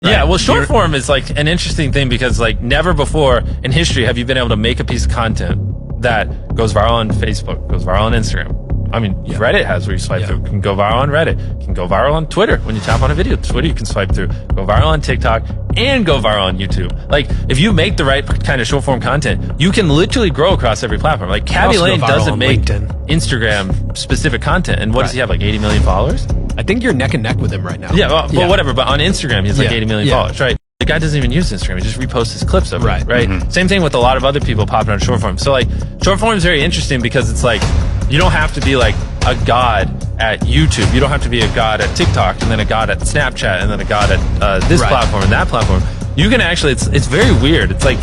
Right? Yeah, well, short form is like an interesting thing because like never before in history have you been able to make a piece of content that goes viral on Facebook, goes viral on Instagram. I mean, Reddit has where you swipe through. Can go viral on Reddit. Can go viral on Twitter. When you tap on a video, Twitter you can swipe through. Go viral on TikTok and go viral on YouTube. Like, if you make the right kind of short form content, you can literally grow across every platform. Like, Cabby Lane doesn't make Instagram specific content. And what does he have, like 80 million followers? I think you're neck and neck with him right now. Yeah, well, but whatever. But on Instagram, he's like 80 million followers, right? The guy doesn't even use Instagram. He just reposts his clips of it, right? Same thing with a lot of other people popping on short form. So like short form is very interesting because it's like, you don't have to be like a god at YouTube. You don't have to be a god at TikTok and then a god at Snapchat and then a god at this platform and that platform. You can actually, it's very weird. It's like,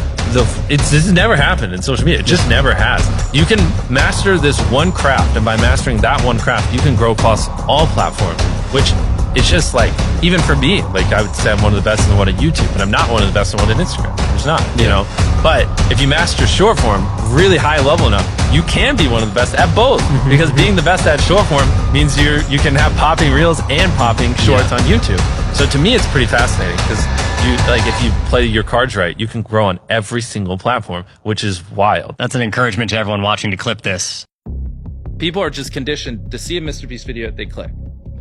this has never happened in social media. It just never has. You can master this one craft, and by mastering that one craft, you can grow across all platforms, which it's just like, even for me, like I would say I'm one of the best in the one at YouTube, but I'm not one of the best in the one at Instagram. There's not, you know? But if you master short form really high level enough, you can be one of the best at both. Because being the best at short form means you can have popping reels and popping shorts on YouTube. So to me, it's pretty fascinating because if you play your cards right, you can grow on every single platform, which is wild. That's an encouragement to everyone watching to clip this. People are just conditioned to see a Mr. Beast video, they click.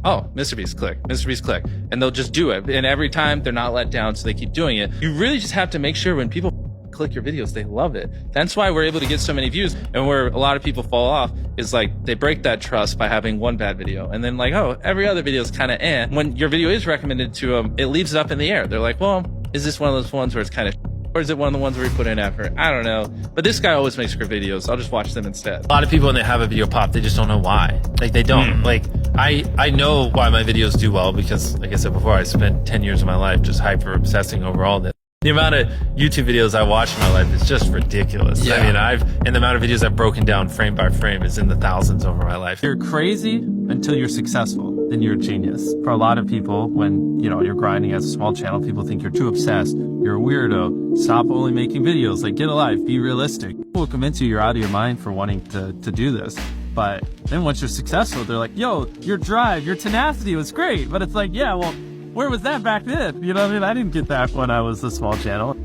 Oh, Mr. Beast, click. Mr. Beast, click. And they'll just do it. And every time they're not let down, so they keep doing it. You really just have to make sure when people click your videos, they love it. That's why we're able to get so many views. And where a lot of people fall off is like, they break that trust by having one bad video. And then like, oh, every other video is kind of eh. When your video is recommended to them, it leaves it up in the air. They're like, well, is this one of those ones where it's kind of, or is it one of the ones where we put in effort? I don't know. But this guy always makes great videos. I'll just watch them instead. A lot of people, when they have a video pop, they just don't know why. Like, they don't. Like, I know why my videos do well because, like I said before, I spent 10 years of my life just hyper obsessing over all this. The amount of YouTube videos I watch in my life is just ridiculous. I mean, and the amount of videos I've broken down frame by frame is in the thousands over my life. You're crazy until you're successful, then you're a genius. For a lot of people, when you're grinding as a small channel, people think you're too obsessed. You're a weirdo. Stop only making videos. Like, get a life. Be realistic. People will convince you're out of your mind for wanting to do this. But then once you're successful, they're like, yo, your drive, your tenacity was great. But it's like, yeah, well, where was that back then? You know what I mean? I didn't get that when I was a small channel.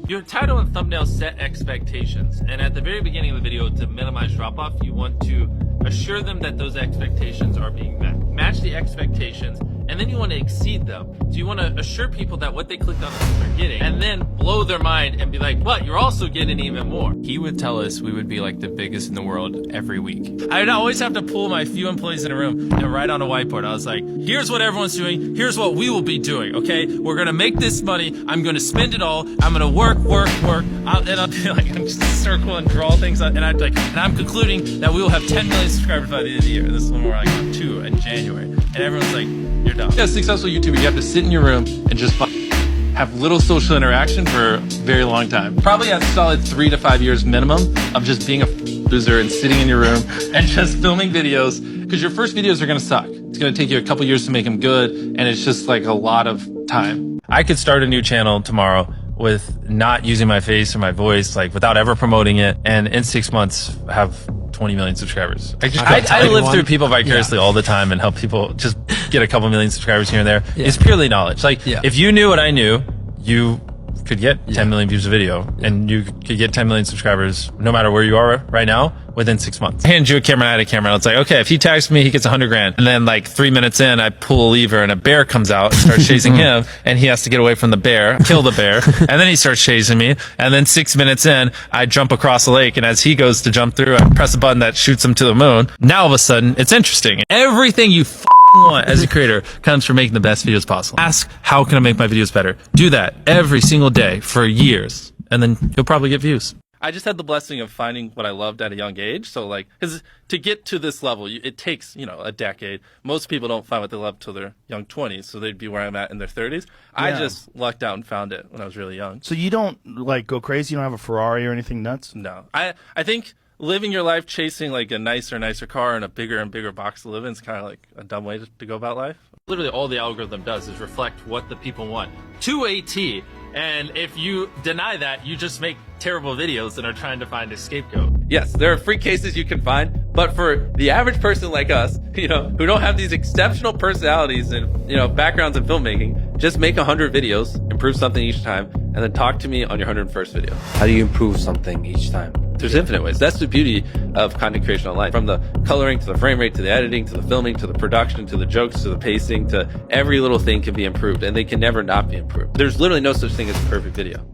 Your title and thumbnail set expectations. And at the very beginning of the video, to minimize drop-off, you want to assure them that those expectations are being met. Match the expectations, and then you want to exceed them. So you want to assure people that what they clicked on is what they're getting, and then blow their mind and be like, but you're also getting even more. He would tell us we would be like the biggest in the world every week. I'd always have to pull my few employees in a room and write on a whiteboard. I was like, here's what everyone's doing. Here's what we will be doing, okay? We're going to make this money. I'm going to spend it all. I'm going to work. I'll be like, I'm just circle and draw things out. And I'm concluding that we will have 10 million subscribers by the end of the year. This is when we're like on 2 in January. And everyone's like, you're dumb. Yeah, successful YouTuber, you have to sit in your room and just have little social interaction for a very long time. Probably a solid 3 to 5 years minimum of just being a loser and sitting in your room and just filming videos. Because your first videos are going to suck. It's going to take you a couple years to make them good. And it's just like a lot of time. I could start a new channel tomorrow with not using my face or my voice, like without ever promoting it. And in 6 months have 20 million subscribers. I live through people vicariously all the time and help people just get a couple million subscribers here and there. It's purely knowledge. Like if you knew what I knew, you could get 10 million views a video and you could get 10 million subscribers no matter where you are right now within 6 months. I hand you a camera, I had a camera. It's like, okay, if he tags me, he gets 100 grand. And then like 3 minutes in, I pull a lever and a bear comes out and starts chasing him. And he has to get away from the bear, kill the bear. And then he starts chasing me. And then 6 minutes in, I jump across the lake. And as he goes to jump through, I press a button that shoots him to the moon. Now all of a sudden, it's interesting. Everything you want as a creator comes from making the best videos possible. Ask, how can I make my videos better? Do that every single day for years, and then you'll probably get views. I just had the blessing of finding what I loved at a young age. So like, because to get to this level, it takes, a decade. Most people don't find what they love till their young 20s. So they'd be where I'm at in their 30s. I just lucked out and found it when I was really young. So you don't like go crazy? You don't have a Ferrari or anything nuts? No. I think living your life chasing like a nicer car and a bigger and bigger box to live in is kind of like a dumb way to go about life. Literally all the algorithm does is reflect what the people want to a T. And if you deny that, you just make terrible videos and are trying to find a scapegoat. Yes, there are free cases you can find, but for the average person like us, who don't have these exceptional personalities and, backgrounds in filmmaking, Just make 100 videos, improve something each time, and then talk to me on your 101st video. How do you improve something each time? There's infinite ways. That's the beauty of content creation online. From the coloring to the frame rate to the editing to the filming to the production to the jokes to the pacing to every little thing can be improved, and they can never not be improved. There's literally no such thing as a perfect video.